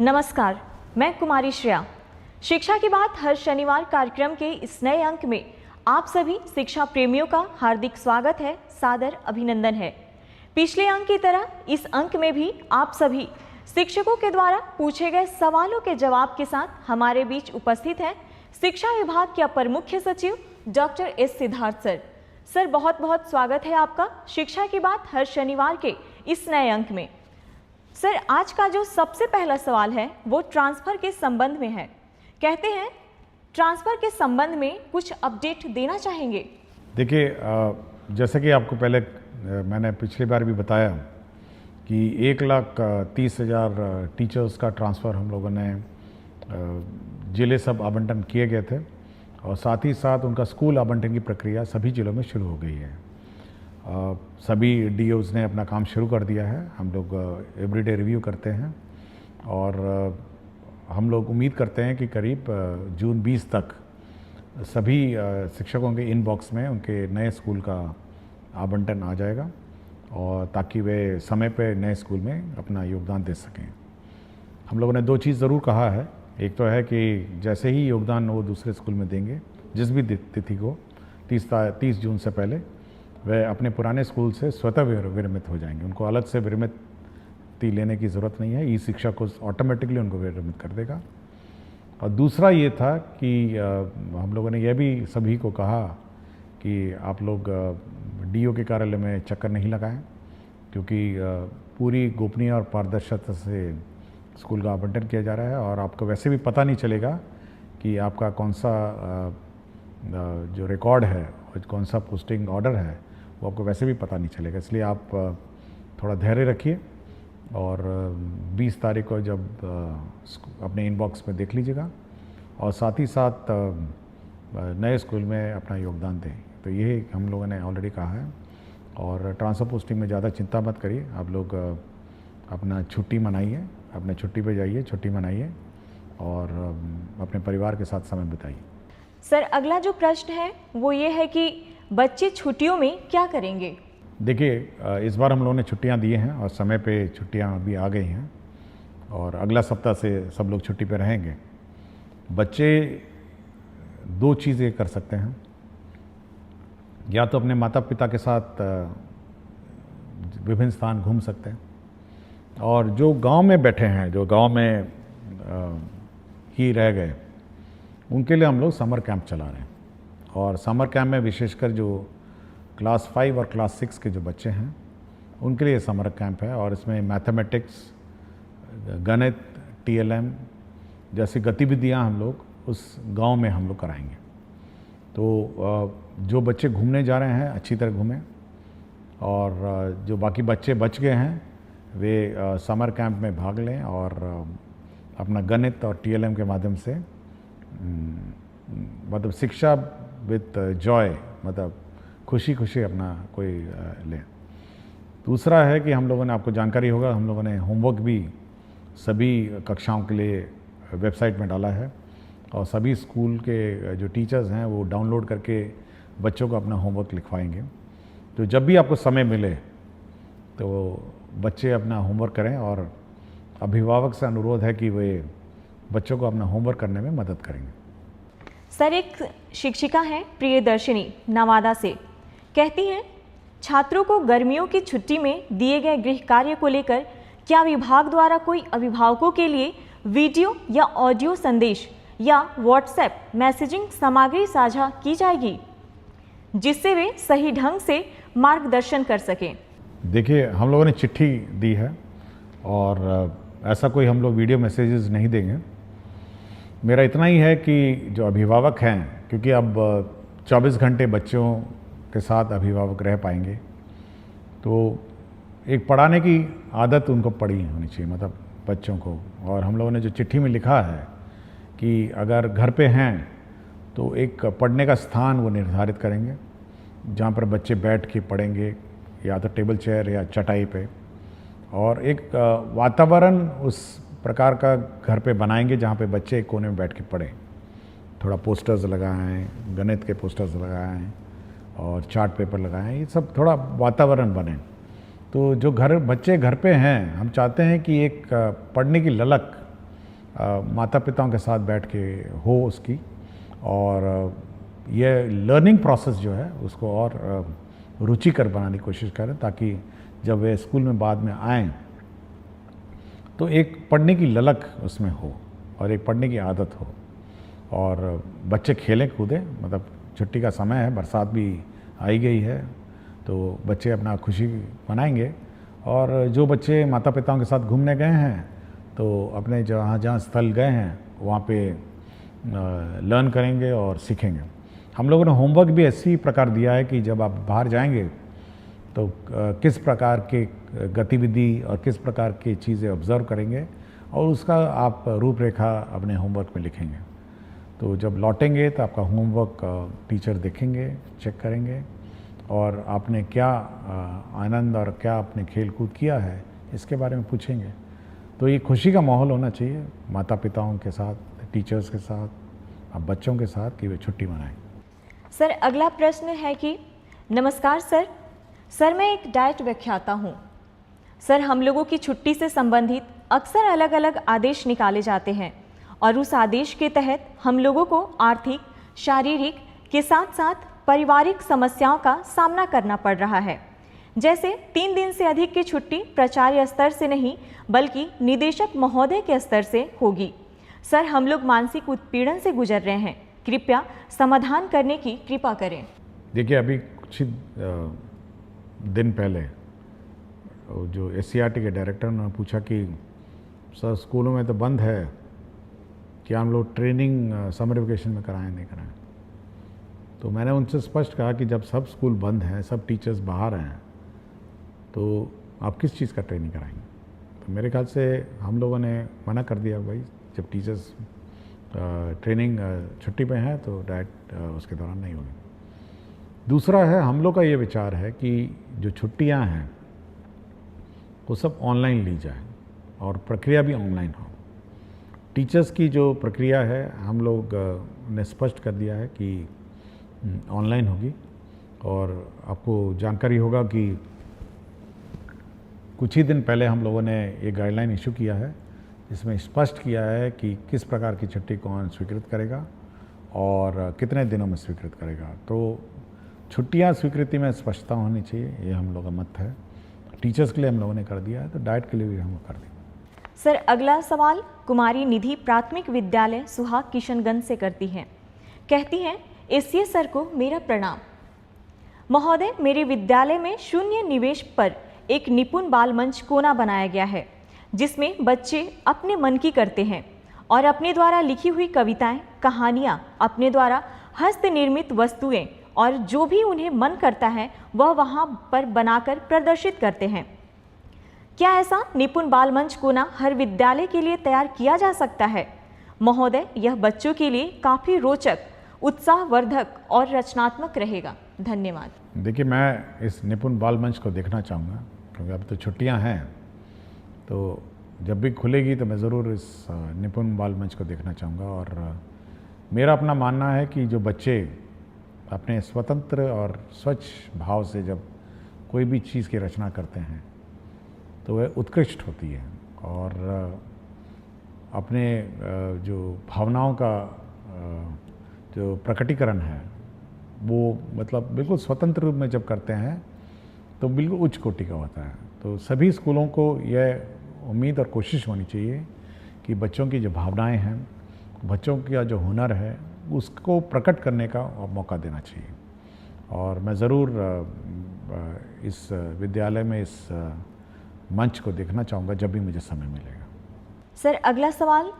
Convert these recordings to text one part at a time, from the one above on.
नमस्कार, मैं कुमारी श्रेया। शिक्षा की बात हर शनिवार कार्यक्रम के इस नए अंक में आप सभी शिक्षा प्रेमियों का हार्दिक स्वागत है, सादर अभिनंदन है। पिछले अंक की तरह इस अंक में भी आप सभी शिक्षकों के द्वारा पूछे गए सवालों के जवाब के साथ हमारे बीच उपस्थित हैं शिक्षा विभाग के अपर मुख्य सचिव doctor S Siddharth sir. Sir, बहुत बहुत स्वागत है आपका शिक्षा की बात हर शनिवार के इस नए अंक में। सर, आज का जो सबसे पहला सवाल है वो ट्रांसफ़र के संबंध में है। कहते हैं ट्रांसफ़र के संबंध में कुछ अपडेट देना चाहेंगे। देखिए, जैसे कि आपको पहले मैंने पिछली बार भी बताया कि 1,30,000 टीचर्स का ट्रांसफ़र हम लोगों ने जिले सब आवंटन किए गए थे और साथ ही साथ उनका स्कूल आवंटन की प्रक्रिया सभी जिलों में शुरू हो गई है। सभी डीओज़ ने अपना काम शुरू कर दिया है। हम लोग एवरीडे रिव्यू करते हैं और हम लोग उम्मीद करते हैं कि करीब जून 20 तक सभी शिक्षकों के इनबॉक्स में उनके नए स्कूल का आवंटन आ जाएगा और ताकि वे समय पे नए स्कूल में अपना योगदान दे सकें। हम लोगों ने दो चीज़ ज़रूर कहा है। एक तो है कि जैसे ही योगदान वो दूसरे स्कूल में देंगे, जिस भी तिथि को 30 जून से पहले, वह अपने पुराने स्कूल से स्वतः विरमित हो जाएंगे। उनको अलग से विरमिति लेने की ज़रूरत नहीं है। ई शिक्षा को ऑटोमेटिकली उनको विरमित कर देगा। और दूसरा ये था कि हम लोगों ने यह भी सभी को कहा कि आप लोग डीओ के कार्यालय में चक्कर नहीं लगाएं, क्योंकि पूरी गोपनीय और पारदर्शिता से स्कूल का आवंटन किया जा रहा है और आपको वैसे भी पता नहीं चलेगा कि आपका कौन सा जो रिकॉर्ड है और कौन सा पोस्टिंग ऑर्डर है वो आपको वैसे भी पता नहीं चलेगा। इसलिए आप थोड़ा धैर्य रखिए और 20 तारीख को जब अपने इनबॉक्स में देख लीजिएगा और साथ ही साथ नए स्कूल में अपना योगदान दें। तो ये हम लोगों ने ऑलरेडी कहा है। और ट्रांसफ़र पोस्टिंग में ज़्यादा चिंता मत करिए। आप लोग अपना छुट्टी मनाइए, अपने छुट्टी पे जाइए, छुट्टी मनाइए और अपने परिवार के साथ समय बिताइए। सर, अगला जो प्रश्न है वो ये है कि बच्चे छुट्टियों में क्या करेंगे? देखिए, इस बार हम लोगों ने छुट्टियां दी हैं और समय पे छुट्टियां अभी आ गई हैं और अगला सप्ताह से सब लोग छुट्टी पे रहेंगे। बच्चे दो चीज़ें कर सकते हैं, या तो अपने माता पिता के साथ विभिन्न स्थान घूम सकते हैं, और जो गांव में बैठे हैं, जो गांव में ही रह गए, उनके लिए हम लोग समर कैंप चला रहे हैं। और समर कैंप में विशेषकर जो क्लास 5 और क्लास 6 के जो बच्चे हैं उनके लिए समर कैंप है और इसमें मैथमेटिक्स, गणित, टीएलएम जैसी गतिविधियां हम लोग उस गांव में हम लोग कराएंगे। तो जो बच्चे घूमने जा रहे हैं अच्छी तरह घूमें और जो बाकी बच्चे बच गए हैं वे समर कैंप में भाग लें और अपना गणित और टीएलएम के माध्यम से मतलब शिक्षा विद जॉय, मतलब खुशी खुशी अपना कोई ले। दूसरा है कि हम लोगों ने, आपको जानकारी होगा, हम लोगों ने होमवर्क भी सभी कक्षाओं के लिए वेबसाइट में डाला है और सभी स्कूल के जो टीचर्स हैं वो डाउनलोड करके बच्चों को अपना होमवर्क लिखवाएंगे। तो जब भी आपको समय मिले तो बच्चे अपना होमवर्क करें और अभिभावक से अनुरोध है कि वे बच्चों को अपना होमवर्क करने में मदद करेंगे। सर, एक शिक्षिका हैं प्रियदर्शिनी नवादा से, कहती हैं छात्रों को गर्मियों की छुट्टी में दिए गए गृह कार्य को लेकर क्या विभाग द्वारा कोई अभिभावकों के लिए वीडियो या ऑडियो संदेश या व्हाट्सएप मैसेजिंग सामग्री साझा की जाएगी जिससे वे सही ढंग से मार्गदर्शन कर सकें? देखिए, हम लोगों ने चिट्ठी दी है और ऐसा कोई हम लोग वीडियो मैसेजेस नहीं देंगे। मेरा इतना ही है कि जो अभिभावक हैं, क्योंकि अब 24 घंटे बच्चों के साथ अभिभावक रह पाएंगे, तो एक पढ़ाने की आदत उनको पड़ी होनी चाहिए, मतलब बच्चों को। और हम लोगों ने जो चिट्ठी में लिखा है कि अगर घर पे हैं तो एक पढ़ने का स्थान वो निर्धारित करेंगे जहाँ पर बच्चे बैठ के पढ़ेंगे, या तो टेबल चेयर या चटाई पे, और एक वातावरण उस प्रकार का घर पे बनाएंगे जहाँ पे बच्चे एक कोने में बैठ के पढ़ें। थोड़ा पोस्टर्स लगाएं, गणित के पोस्टर्स लगाएं और चार्ट पेपर लगाएं, ये सब थोड़ा वातावरण बने। तो जो बच्चे घर पे हैं, हम चाहते हैं कि एक पढ़ने की ललक माता पिताओं के साथ बैठ के हो उसकी, और ये लर्निंग प्रोसेस जो है उसको और रुचिकर बनाने की कोशिश करें, ताकि जब वे स्कूल में बाद में आएँ तो एक पढ़ने की ललक उसमें हो और एक पढ़ने की आदत हो, और बच्चे खेलें कूदें। मतलब छुट्टी का समय है, बरसात भी आई गई है, तो बच्चे अपना खुशी मनाएंगे। और जो बच्चे माता पिताओं के साथ घूमने गए हैं तो अपने जहाँ जहाँ स्थल गए हैं वहाँ पे लर्न करेंगे और सीखेंगे। हम लोगों ने होमवर्क भी ऐसी प्रकार दिया है कि जब आप बाहर जाएंगे तो किस प्रकार के गतिविधि और किस प्रकार की चीज़ें ऑब्ज़र्व करेंगे और उसका आप रूपरेखा अपने होमवर्क में लिखेंगे। तो जब लौटेंगे तो आपका होमवर्क टीचर देखेंगे, चेक करेंगे, और आपने क्या आनंद और क्या आपने खेल कूद किया है इसके बारे में पूछेंगे। तो ये खुशी का माहौल होना चाहिए माता पिताओं के साथ, टीचर्स के साथ, अब बच्चों के साथ, कि वे छुट्टी मनाएं। सर अगला प्रश्न है कि नमस्कार सर मैं एक डाइट व्याख्याता हूँ। सर हम लोगों की छुट्टी से संबंधित अक्सर अलग अलग आदेश निकाले जाते हैं और उस आदेश के तहत हम लोगों को आर्थिक, शारीरिक के साथ साथ पारिवारिक समस्याओं का सामना करना पड़ रहा है। जैसे 3 दिन से अधिक की छुट्टी प्राचार्य स्तर से नहीं बल्कि निदेशक महोदय के स्तर से होगी। सर हम लोग मानसिक उत्पीड़न से गुजर रहे हैं, कृपया समाधान करने की कृपा करें। देखिए, अभी कुछ ही दिन पहले जो SCERT के डायरेक्टर ने पूछा कि सर स्कूलों में तो बंद है, क्या हम लोग ट्रेनिंग समर वेकेशन में कराएं नहीं कराएं। तो मैंने उनसे स्पष्ट कहा कि जब सब स्कूल बंद हैं, सब टीचर्स बाहर हैं, तो आप किस चीज़ का ट्रेनिंग कराएंगे। तो मेरे ख्याल से हम लोगों ने मना कर दिया, भाई जब टीचर्स ट्रेनिंग छुट्टी पे हैं तो डायरेक्ट उसके दौरान नहीं होगी। दूसरा है, हम लोग का ये विचार है कि जो छुट्टियां हैं वो सब ऑनलाइन ली जाए और प्रक्रिया भी ऑनलाइन हो। टीचर्स की जो प्रक्रिया है हम लोग ने स्पष्ट कर दिया है कि ऑनलाइन होगी, और आपको जानकारी होगा कि कुछ ही दिन पहले हम लोगों ने ये गाइडलाइन इशू किया है जिसमें स्पष्ट किया है कि किस प्रकार की छुट्टी कौन स्वीकृत करेगा और कितने दिनों में स्वीकृत करेगा। तो छुट्टियां स्वीकृति में स्पष्टता होनी चाहिए, ये हम लोग का मत है। टीचर्स के लिए हम लोगों ने कर दिया है, तो डाइट के लिए भी हम कर दिया। सर अगला सवाल कुमारी निधि प्राथमिक विद्यालय सुहाग किशनगंज से करती हैं। कहती हैं, एसीएस सर को मेरा प्रणाम। महोदय, मेरे विद्यालय में शून्य निवेश पर एक निपुण बाल मंच कोना बनाया गया है जिसमें बच्चे अपने मन की करते हैं और अपने द्वारा लिखी हुई कविताएं, कहानियां, अपने द्वारा हस्त निर्मित वस्तुएं और जो भी उन्हें मन करता है वह वहां पर बनाकर प्रदर्शित करते हैं। क्या ऐसा निपुण बाल मंच कोना हर विद्यालय के लिए तैयार किया जा सकता है? महोदय, यह बच्चों के लिए काफ़ी रोचक, उत्साहवर्धक और रचनात्मक रहेगा। धन्यवाद। देखिए, मैं इस निपुण बाल मंच को देखना चाहूँगा क्योंकि अब तो छुट्टियाँ हैं, तो जब भी खुलेगी तो मैं ज़रूर इस निपुण बाल मंच को देखना चाहूँगा। और मेरा अपना मानना है कि जो बच्चे अपने स्वतंत्र और स्वच्छ भाव से जब कोई भी चीज़ की रचना करते हैं तो वह उत्कृष्ट होती है, और अपने जो भावनाओं का जो प्रकटीकरण है वो मतलब बिल्कुल स्वतंत्र रूप में जब करते हैं तो बिल्कुल उच्च कोटि का होता है। तो सभी स्कूलों को यह उम्मीद और कोशिश होनी चाहिए कि बच्चों की जो भावनाएं हैं, बच्चों का जो हुनर है, उसको प्रकट करने का मौका देना चाहिए। और मैं ज़रूर इस विद्यालय में इस मंच को देखना चाहूँगा जब भी मुझे समय मिलेगा। सर अगला सवाल,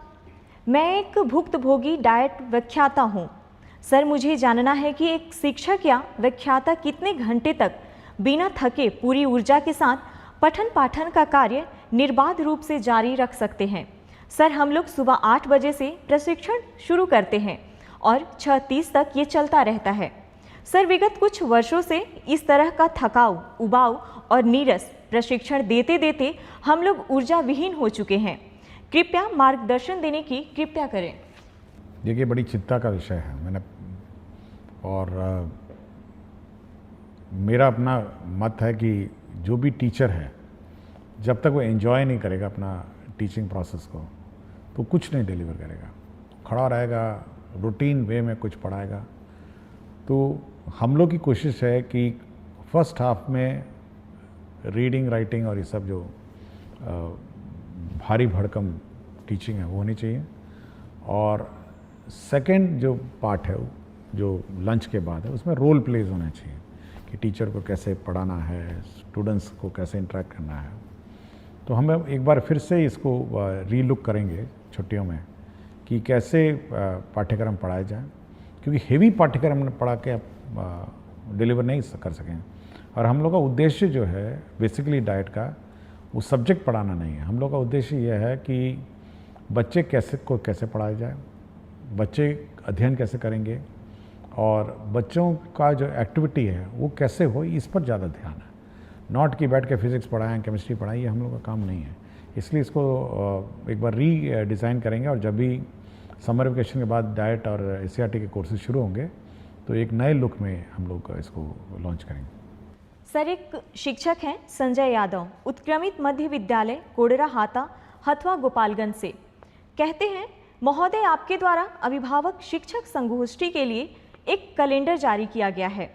मैं एक भुक्तभोगी डाइट व्याख्याता हूँ। सर मुझे जानना है कि एक शिक्षक या व्याख्याता कितने घंटे तक बिना थके पूरी ऊर्जा के साथ पठन पाठन का कार्य निर्बाध रूप से जारी रख सकते हैं। सर हम लोग सुबह 8 बजे से प्रशिक्षण शुरू करते हैं और 6:30 तक ये चलता रहता है। सर विगत कुछ वर्षों से इस तरह का थकाऊ, उबाऊ और नीरस प्रशिक्षण देते देते हम लोग ऊर्जा विहीन हो चुके हैं। कृपया मार्गदर्शन देने की कृपया करें। देखिए, बड़ी चिंता का विषय है। मैंने और मेरा अपना मत है कि जो भी टीचर है जब तक वो एंजॉय नहीं करेगा अपना टीचिंग प्रोसेस को, तो कुछ नहीं डिलीवर करेगा, खड़ा रहेगा, रूटीन वे में कुछ पढ़ाएगा। तो हम लोग की कोशिश है कि फर्स्ट हाफ में रीडिंग राइटिंग और ये सब जो भारी भड़कम टीचिंग है वो होनी चाहिए, और सेकंड जो पार्ट है जो लंच के बाद है उसमें रोल प्लेज होना चाहिए कि टीचर को कैसे पढ़ाना है, स्टूडेंट्स को कैसे इंटरेक्ट करना है। तो हम एक बार फिर से इसको रीलुक करेंगे छुट्टियों में कि कैसे पाठ्यक्रम पढ़ाए जाए, क्योंकि हेवी पाठ्यक्रम पढ़ा के आप डिलीवर नहीं कर सकें। और हम लोग का उद्देश्य जो है बेसिकली डाइट का वो सब्जेक्ट पढ़ाना नहीं है। हम लोग का उद्देश्य ये है कि बच्चे कैसे पढ़ाया जाए, बच्चे अध्ययन कैसे करेंगे, और बच्चों का जो एक्टिविटी है वो कैसे हो, इस पर ज़्यादा ध्यान है। नॉट कि बैठ के फिज़िक्स पढ़ाएं, केमिस्ट्री पढ़ाएं, ये हम लोग का काम नहीं है। इसलिए इसको एक बार डिज़ाइन करेंगे, और जब भी समर वेकेशन के बाद डाइट और एससीईआरटी के कोर्सेज शुरू होंगे तो एक नए लुक में हम लोग इसको लॉन्च करेंगे। सर, एक शिक्षक हैं संजय यादव, उत्क्रमित मध्य विद्यालय कोडरा हाता, हथवा, गोपालगंज से। कहते हैं, महोदय, आपके द्वारा अभिभावक शिक्षक संगोष्ठी के लिए एक कैलेंडर जारी किया गया है।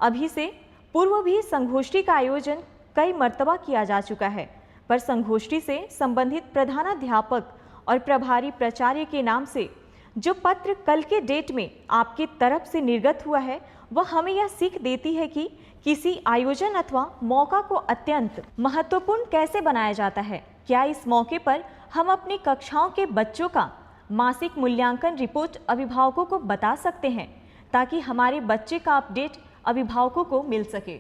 अभी से पूर्व भी संगोष्ठी का आयोजन कई मर्तबा किया जा चुका है, पर संगोष्ठी से संबंधित प्रधानाध्यापक और प्रभारी प्राचार्य के नाम से जो पत्र कल के डेट में आपकी तरफ से निर्गत हुआ है, वह हमें यह सीख देती है कि किसी आयोजन अथवा मौका को अत्यंत महत्वपूर्ण कैसे बनाया जाता है। क्या इस मौके पर हम अपनी कक्षाओं के बच्चों का मासिक मूल्यांकन रिपोर्ट अभिभावकों को बता सकते हैं, ताकि हमारे बच्चे का अपडेट अभिभावकों को मिल सके?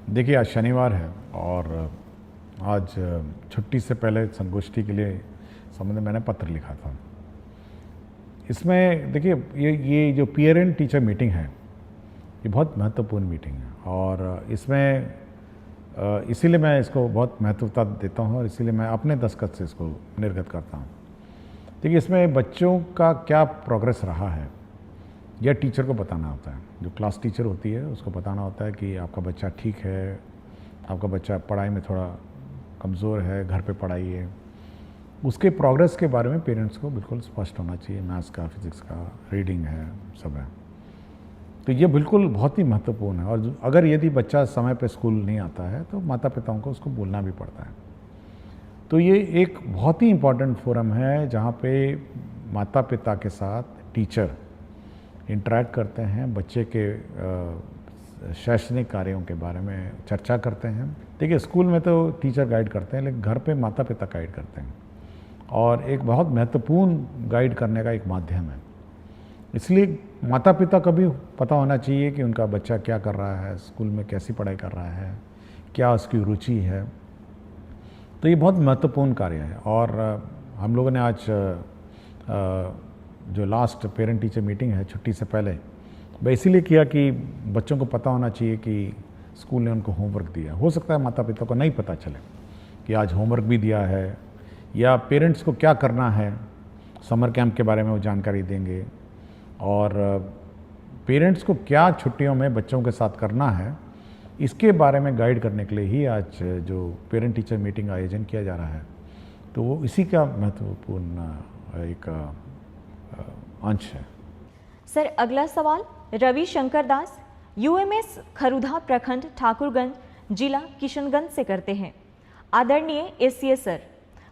देखिए, आज शनिवार है और आज छुट्टी से पहले संगोष्ठी के लिए संबंध में मैंने पत्र लिखा था। इसमें देखिए, ये जो पेरेंट टीचर मीटिंग है ये बहुत महत्वपूर्ण मीटिंग है, और इसमें इसीलिए मैं इसको बहुत महत्वता देता हूँ, और इसीलिए मैं अपने दस्तखत से इसको निर्गत करता हूँ। देखिए, इसमें बच्चों का क्या प्रोग्रेस रहा है यह टीचर को बताना होता है। जो क्लास टीचर होती है उसको बताना होता है कि आपका बच्चा ठीक है, आपका बच्चा पढ़ाई में थोड़ा कमज़ोर है, घर पे पढ़ाइए। उसके प्रोग्रेस के बारे में पेरेंट्स को बिल्कुल स्पष्ट होना चाहिए। मैथ्स का, फिज़िक्स का, रीडिंग है, सब है। तो ये बिल्कुल बहुत ही महत्वपूर्ण है, और अगर यदि बच्चा समय पे स्कूल नहीं आता है तो माता पिताओं को उसको बोलना भी पड़ता है। तो ये एक बहुत ही इम्पॉर्टेंट फोरम है जहाँ पे माता पिता के साथ टीचर इंटरेक्ट करते हैं, बच्चे के शैक्षणिक कार्यों के बारे में चर्चा करते हैं। देखिए, स्कूल में तो टीचर गाइड करते हैं, लेकिन घर पे माता पिता गाइड करते हैं, और एक बहुत महत्वपूर्ण गाइड करने का एक माध्यम है। इसलिए माता पिता को भी पता होना चाहिए कि उनका बच्चा क्या कर रहा है, स्कूल में कैसी पढ़ाई कर रहा है, क्या उसकी रुचि है। तो ये बहुत महत्वपूर्ण कार्य है। और हम लोगों ने आज जो लास्ट पेरेंट टीचर मीटिंग है छुट्टी से पहले, वह इसीलिए किया कि बच्चों को पता होना चाहिए कि स्कूल ने उनको होमवर्क दिया। हो सकता है माता पिता को नहीं पता चले कि आज होमवर्क भी दिया है, या पेरेंट्स को क्या करना है, समर कैंप के बारे में वो जानकारी देंगे, और पेरेंट्स को क्या छुट्टियों में बच्चों के साथ करना है, इसके बारे में गाइड करने के लिए ही आज जो पेरेंट टीचर मीटिंग आयोजन किया जा रहा है। तो वो इसी का महत्वपूर्ण एक अंश है। सर, अगला सवाल रवि शंकर दास, यूएमएस खरुधा प्रखंड, ठाकुरगंज, जिला किशनगंज से करते हैं। आदरणीय एससीएस सर,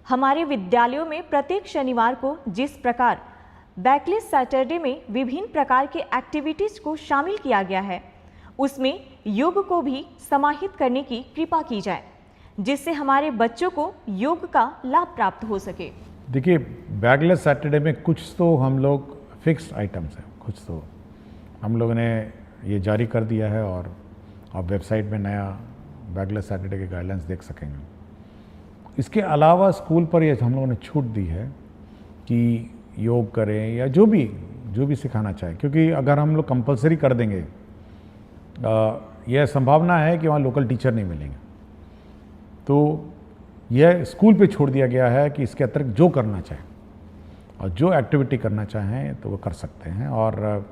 हमारे विद्यालयों में प्रत्येक शनिवार को जिस प्रकार बैकलेस सैटरडे में विभिन्न प्रकार के एक्टिविटीज को शामिल किया गया है, उसमें योग को भी समाहित करने की कृपा की जाए, जिससे हमारे बच्चों को योग का लाभ प्राप्त हो सके। देखिए, बैकलेस सैटरडे में कुछ तो हम लोग फिक्स्ड आइटम्स हैं, कुछ तो हम लोगों ने ये जारी कर दिया है, और आप वेबसाइट में नया बैकलेस सैटरडे के गाइडलाइंस देख सकेंगे। इसके अलावा स्कूल पर ये हम लोगों ने छूट दी है कि योग करें या जो भी सिखाना चाहे, क्योंकि अगर हम लोग कंपलसरी कर देंगे, यह संभावना है कि वहाँ लोकल टीचर नहीं मिलेंगे। तो यह स्कूल पे छोड़ दिया गया है कि इसके अतिरिक्त जो करना चाहें और जो एक्टिविटी करना चाहें तो वो कर सकते हैं। और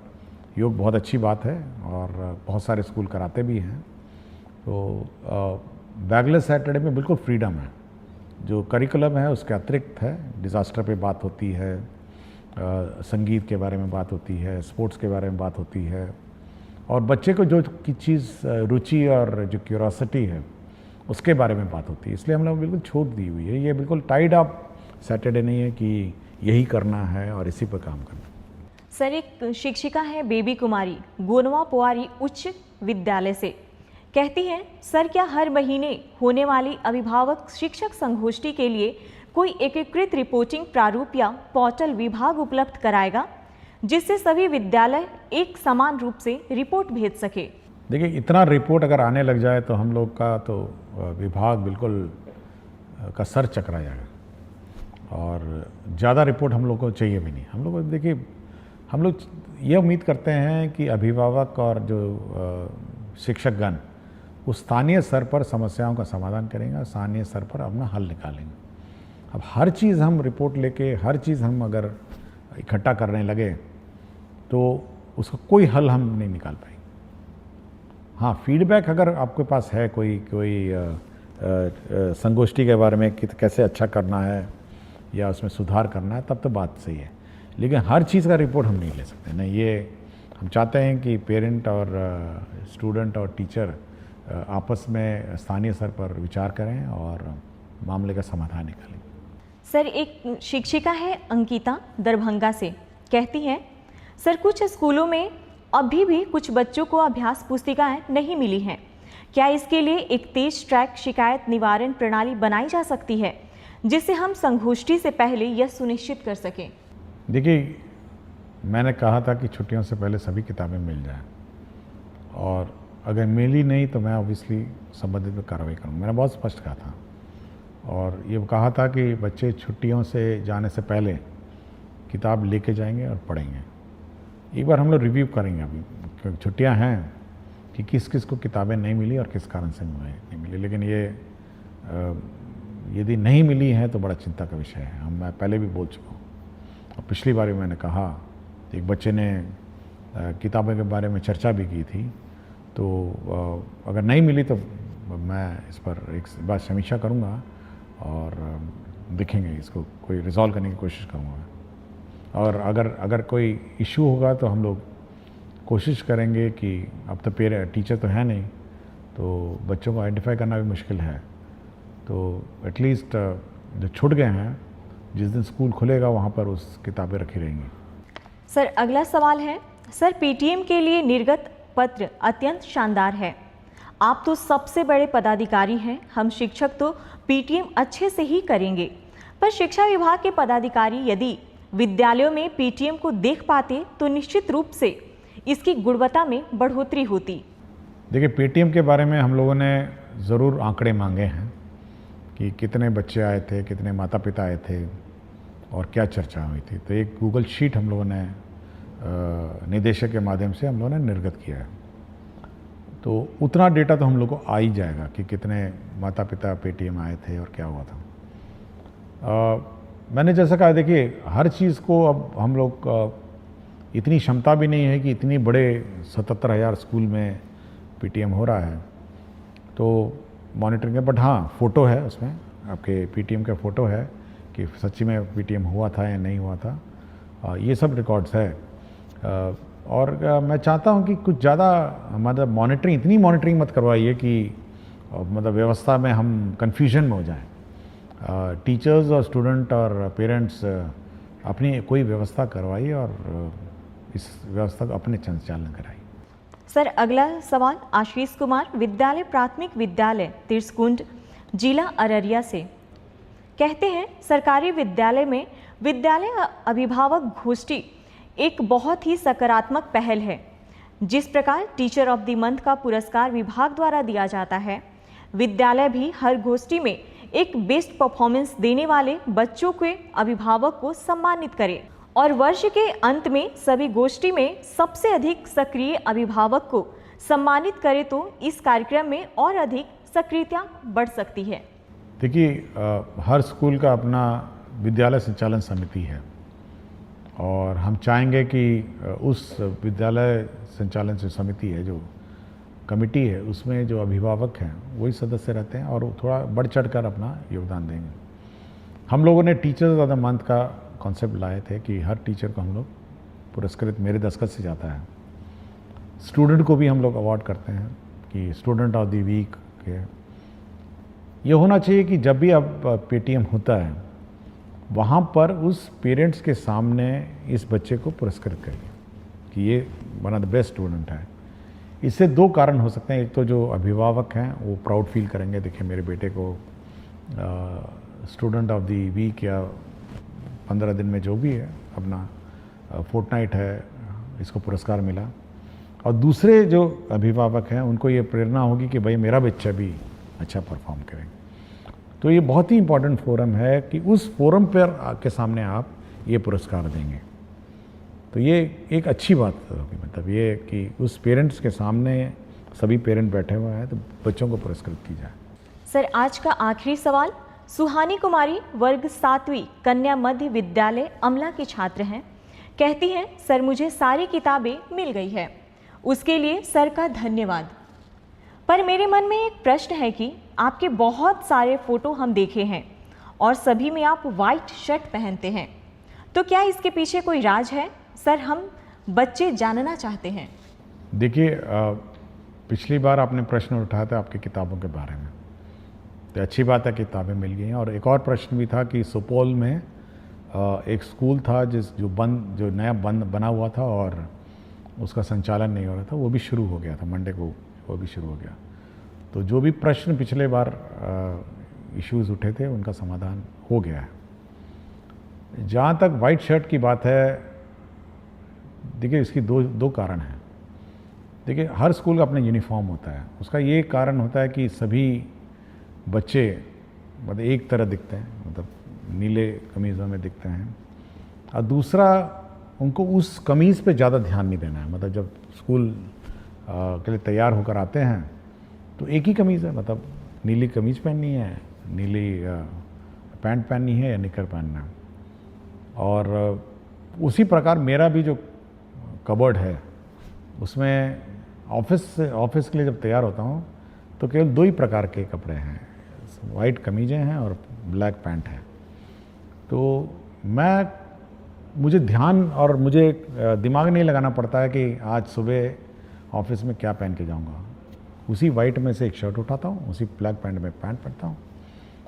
योग बहुत अच्छी बात है, और बहुत सारे स्कूल कराते भी हैं। तो बैकलेस सैटरडे में बिल्कुल फ्रीडम है जो करिकुलम है उसके अतिरिक्त है। डिज़ास्टर पे बात होती है, संगीत के बारे में बात होती है, स्पोर्ट्स के बारे में बात होती है, और बच्चे को जो की चीज़ रुचि और जो क्यूरोसिटी है उसके बारे में बात होती है। इसलिए हम लोग बिल्कुल छूट दी हुई है। ये बिल्कुल टाइड अप सैटरडे नहीं है कि यही करना है और इसी पर काम करना। सर, एक शिक्षिका है बेबी कुमारी गोनवा पोवारी उच्च विद्यालय से, कहती हैं, सर क्या हर महीने होने वाली अभिभावक शिक्षक संगोष्ठी के लिए कोई एकीकृत रिपोर्टिंग प्रारूप या पोर्टल विभाग उपलब्ध कराएगा जिससे सभी विद्यालय एक समान रूप से रिपोर्ट भेज सके? देखिए, इतना रिपोर्ट अगर आने लग जाए तो हम लोग का तो विभाग बिल्कुल का सर चकरा जाएगा, और ज़्यादा रिपोर्ट हम लोग को चाहिए भी नहीं। हम लोग देखिए, हम लोग ये उम्मीद करते हैं कि अभिभावक और जो शिक्षकगण उस स्थानीय स्तर पर समस्याओं का समाधान करेंगे, स्थानीय स्तर पर अपना हल निकालेंगे। अब हर चीज़ हम रिपोर्ट लेके, हर चीज़ हम अगर इकट्ठा करने लगे तो उसका कोई हल हम नहीं निकाल पाएंगे। हाँ, फीडबैक अगर आपके पास है कोई संगोष्ठी के बारे में कि कैसे अच्छा करना है या उसमें सुधार करना है, तब तो बात सही है, लेकिन हर चीज़ का रिपोर्ट हम नहीं ले सकते। नहीं, ये हम चाहते हैं कि पेरेंट और स्टूडेंट और टीचर आपस में स्थानीय स्तर पर विचार करें और मामले का समाधान निकालें। सर, एक शिक्षिका है अंकिता दरभंगा से, कहती हैं, सर कुछ स्कूलों में अभी भी कुछ बच्चों को अभ्यास पुस्तिकाएं नहीं मिली हैं। क्या इसके लिए एक तेज ट्रैक शिकायत निवारण प्रणाली बनाई जा सकती है जिससे हम संगोष्ठी से पहले यह सुनिश्चित कर सकें? देखिए, मैंने कहा था कि छुट्टियों से पहले सभी किताबें मिल जाएं, और अगर मिली नहीं तो मैं ऑब्वियसली संबंधित में कार्रवाई करूँगा। मैंने बहुत स्पष्ट कहा था, और ये कहा था कि बच्चे छुट्टियों से जाने से पहले किताब लेके जाएंगे और पढ़ेंगे। एक बार हम लोग रिव्यू करेंगे अभी, क्योंकि छुट्टियां हैं, कि किस किस को किताबें नहीं मिली और किस कारण से नहीं मिली। लेकिन ये यदि नहीं मिली हैं तो बड़ा चिंता का विषय है। मैं पहले भी बोल चुका हूँ, और पिछली बार भी मैंने कहा, एक बच्चे ने किताबों के बारे में चर्चा भी की थी, तो अगर नहीं मिली तो मैं इस पर एक बार समीक्षा करूँगा और देखेंगे, इसको कोई रिजॉल्व करने की कोशिश करूँगा। और अगर कोई इशू होगा तो हम लोग कोशिश करेंगे कि अब तो टीचर तो है नहीं, तो बच्चों को आइडेंटिफाई करना भी मुश्किल है, तो एटलीस्ट जो छूट गए हैं, जिस दिन स्कूल खुलेगा वहाँ पर उस किताबें रखी रहेंगी। सर, अगला सवाल है, सर पीटीएम के लिए निर्गत पत्र अत्यंत शानदार है। आप तो सबसे बड़े पदाधिकारी हैं, हम शिक्षक तो पीटीएम अच्छे से ही करेंगे, पर शिक्षा विभाग के पदाधिकारी यदि विद्यालयों में पीटीएम को देख पाते तो निश्चित रूप से इसकी गुणवत्ता में बढ़ोतरी होती। देखिए, पीटीएम के बारे में हम लोगों ने ज़रूर आंकड़े मांगे हैं कि कितने बच्चे आए थे, कितने माता पिता आए थे और क्या चर्चा हुई थी। तो एक गूगल शीट हम लोगों ने निदेशक के माध्यम से हम लोगों ने निर्गत किया है, तो उतना डेटा तो हम लोग को आ ही जाएगा कि कितने माता पिता पेटीएम आए थे और क्या हुआ था। मैंने जैसा कहा, देखिए हर चीज़ को अब हम लोग इतनी क्षमता भी नहीं है कि इतनी बड़े 77,000 स्कूल में पीटीएम हो रहा है तो मॉनिटरिंग है। बट हाँ, फ़ोटो है उसमें, आपके पीटीएम का फ़ोटो है कि सच्ची में पीटीएम हुआ था या नहीं हुआ था, ये सब रिकॉर्ड्स है। और मैं चाहता हूँ कि कुछ ज़्यादा मतलब मॉनिटरिंग, इतनी मॉनिटरिंग मत करवाइए कि मतलब व्यवस्था में हम कन्फ्यूजन में हो जाएं। टीचर्स और स्टूडेंट और पेरेंट्स अपनी कोई व्यवस्था करवाइए और इस व्यवस्था को अपने संचालन कराइए। सर, अगला सवाल आशीष कुमार विद्यालय प्राथमिक विद्यालय तिरसकुंड जिला अररिया से, कहते हैं, सरकारी विद्यालय में विद्यालय अभिभावक गोष्ठी एक बहुत ही सकारात्मक पहल है। जिस प्रकार टीचर ऑफ द मंथ का पुरस्कार विभाग द्वारा दिया जाता है, विद्यालय भी हर गोष्ठी में एक बेस्ट परफॉर्मेंस देने वाले बच्चों के अभिभावक को सम्मानित करे और वर्ष के अंत में सभी गोष्ठी में सबसे अधिक सक्रिय अभिभावक को सम्मानित करे तो इस कार्यक्रम में और अधिक सक्रियता बढ़ सकती है। देखिए, हर स्कूल का अपना विद्यालय संचालन समिति है और हम चाहेंगे कि उस विद्यालय संचालन जो समिति है, जो कमेटी है, उसमें जो अभिभावक हैं वही सदस्य रहते हैं और थोड़ा बढ़ चढ़ कर अपना योगदान देंगे। हम लोगों ने टीचर्स ऑफ द मंथ का कॉन्सेप्ट लाए थे कि हर टीचर को हम लोग पुरस्कृत मेरे दस्तखत से जाता है। स्टूडेंट को भी हम लोग अवार्ड करते हैं कि स्टूडेंट ऑफ द वीक के। ये होना चाहिए कि जब भी अब पेटीएम होता है वहाँ पर उस पेरेंट्स के सामने इस बच्चे को पुरस्कृत करिए कि ये one of the best student है। इससे दो कारण हो सकते हैं। एक तो जो अभिभावक हैं वो प्राउड फील करेंगे, देखिए मेरे बेटे को स्टूडेंट ऑफ द वीक या 15 दिन में जो भी है अपना फोर्टनाइट है, इसको पुरस्कार मिला। और दूसरे जो अभिभावक हैं उनको ये प्रेरणा होगी कि भाई मेरा बच्चा भी अच्छा परफॉर्म करेगा। तो ये बहुत ही इम्पोर्टेंट फोरम है कि उस फोरम पर के सामने आप ये पुरस्कार देंगे, तो ये एक अच्छी बात होगी। मतलब ये कि उस पेरेंट्स के सामने सभी पेरेंट बैठे हुए हैं तो बच्चों को पुरस्कृत की जाए। सर, आज का आखिरी सवाल। सुहानी कुमारी वर्ग 7वीं कन्या मध्य विद्यालय अमला की छात्र हैं। कहती हैं, सर मुझे सारी किताबें मिल गई है, उसके लिए सर का धन्यवाद। पर मेरे मन में एक प्रश्न है कि आपके बहुत सारे फोटो हम देखे हैं और सभी में आप वाइट शर्ट पहनते हैं, तो क्या इसके पीछे कोई राज है? सर, हम बच्चे जानना चाहते हैं। देखिए, पिछली बार आपने प्रश्न उठाया था आपकी किताबों के बारे में, तो अच्छी बात है किताबें मिल गई हैं। और एक और प्रश्न भी था कि सुपौल में एक स्कूल था जो नया बना हुआ था और उसका संचालन नहीं हो रहा था, वो भी शुरू हो गया था, मंडे को वो भी शुरू हो गया। तो जो भी प्रश्न पिछले बार इश्यूज़ उठे थे उनका समाधान हो गया है। जहाँ तक वाइट शर्ट की बात है, देखिए इसकी दो कारण हैं। देखिए, हर स्कूल का अपना यूनिफॉर्म होता है, उसका ये कारण होता है कि सभी बच्चे मतलब एक तरह दिखते हैं, मतलब नीले कमीज़ों में दिखते हैं। और दूसरा, उनको उस कमीज़ पे ज़्यादा ध्यान नहीं देना है। मतलब जब स्कूल के लिए तैयार होकर आते हैं तो एक ही कमीज़ है, मतलब नीली कमीज़ पहननी है, नीली पैंट पहननी है या निकर पहनना है। और उसी प्रकार मेरा भी जो कबर्ड है उसमें ऑफिस के लिए जब तैयार होता हूँ तो केवल 2 ही प्रकार के कपड़े हैं, वाइट कमीज़ें हैं और ब्लैक पैंट है। तो मुझे ध्यान और मुझे दिमाग नहीं लगाना पड़ता है कि आज सुबह ऑफिस में क्या पहन के जाऊंगा। उसी वाइट में से एक शर्ट उठाता हूँ, उसी ब्लैक पैंट में पैंट पहनता हूँ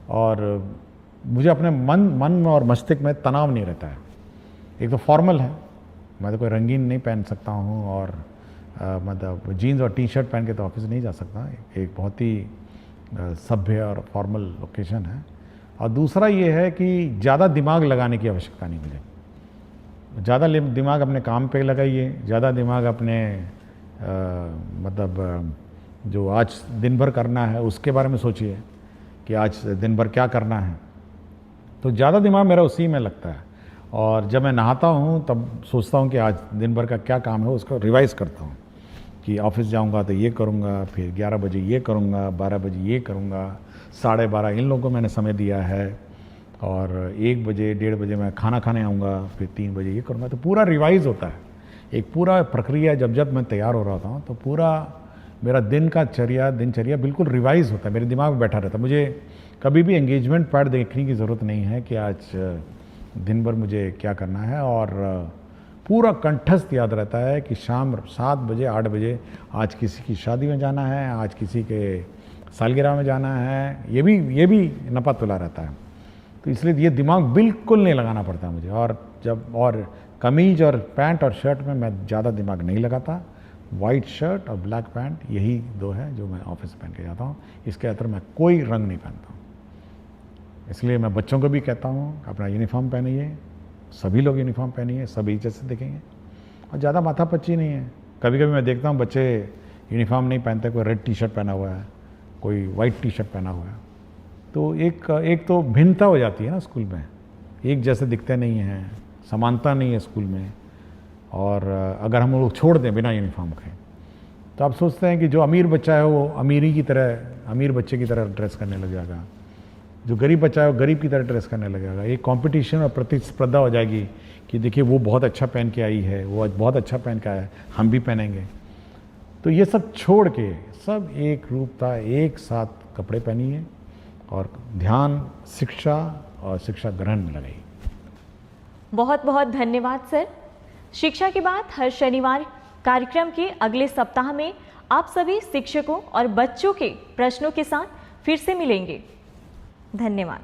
और मुझे अपने मन और मस्तिष्क में तनाव नहीं रहता है। एक तो फॉर्मल है, मैं तो कोई रंगीन नहीं पहन सकता हूँ और मतलब जीन्स और टी-शर्ट पहन के तो ऑफिस नहीं जा सकता। एक बहुत ही सभ्य और फॉर्मल लोकेशन है। और दूसरा ये है कि ज़्यादा दिमाग लगाने की आवश्यकता नहीं मुझे। ज़्यादा दिमाग अपने काम पे लगाइए, ज़्यादा दिमाग अपने मतलब जो आज दिन भर करना है उसके बारे में सोचिए कि आज दिन भर क्या करना है। तो ज़्यादा दिमाग मेरा उसी में लगता है। और जब मैं नहाता हूँ तब सोचता हूँ कि आज दिन भर का क्या काम है, उसको रिवाइज़ करता हूँ कि ऑफिस जाऊँगा तो ये करूँगा, फिर 11 बजे ये करूँगा, 12 बजे ये करूँगा, 12:30 इन लोगों को मैंने समय दिया है और 1 बजे 1:30 बजे मैं खाना खाने आऊँगा, फिर 3 बजे ये करूँगा। तो पूरा रिवाइज़ होता है, एक पूरा प्रक्रिया। जब मैं तैयार हो रहा था तो पूरा मेरा दिनचर्या बिल्कुल रिवाइज़ होता है, मेरे दिमाग में बैठा रहता है। मुझे कभी भी एंगेजमेंट पैड देखने की ज़रूरत नहीं है कि आज दिन भर मुझे क्या करना है। और पूरा कंठस्थ याद रहता है कि शाम 7 बजे 8 बजे आज किसी की शादी में जाना है, आज किसी के सालगिरह में जाना है, ये भी नपा तुला रहता है। तो इसलिए ये दिमाग बिल्कुल नहीं लगाना पड़ता मुझे। और कमीज और पैंट और शर्ट में मैं ज़्यादा दिमाग नहीं लगाता। वाइट शर्ट और ब्लैक पैंट यही 2 है जो मैं ऑफिस पहन के जाता हूँ। इसके अंदर मैं कोई रंग नहीं पहनता हूँ। इसलिए मैं बच्चों को भी कहता हूँ अपना यूनिफॉर्म पहनिए, सभी लोग यूनिफॉर्म पहनिए, सभी जैसे दिखेंगे और ज़्यादा माथापच्ची नहीं है। कभी कभी मैं देखता हूँ बच्चे यूनिफॉर्म नहीं पहनते, कोई रेड टी-शर्ट पहना हुआ है, कोई वाइट टी-शर्ट पहना हुआ है, तो एक तो भिन्नता हो जाती है ना स्कूल में, एक जैसे दिखते नहीं हैं, समानता नहीं है स्कूल में। और अगर हम लोग छोड़ दें बिना यूनिफॉर्म के तो आप सोचते हैं कि जो अमीर बच्चा है वो अमीर बच्चे की तरह ड्रेस करने लग जाएगा, जो गरीब बच्चा है वो गरीब की तरह ड्रेस करने लगेगा। एक कंपटीशन और प्रतिस्पर्धा हो जाएगी कि देखिए वो बहुत अच्छा पहन के आई है, वो बहुत अच्छा पहन के आया है, हम भी पहनेंगे। तो ये सब छोड़ के सब एक रूपता, एक साथ कपड़े पहनिए और ध्यान शिक्षा और शिक्षा ग्रहण में लगाइए। बहुत बहुत धन्यवाद सर। शिक्षा की बात हर शनिवार कार्यक्रम के अगले सप्ताह में आप सभी शिक्षकों और बच्चों के प्रश्नों के साथ फिर से मिलेंगे। धन्यवाद।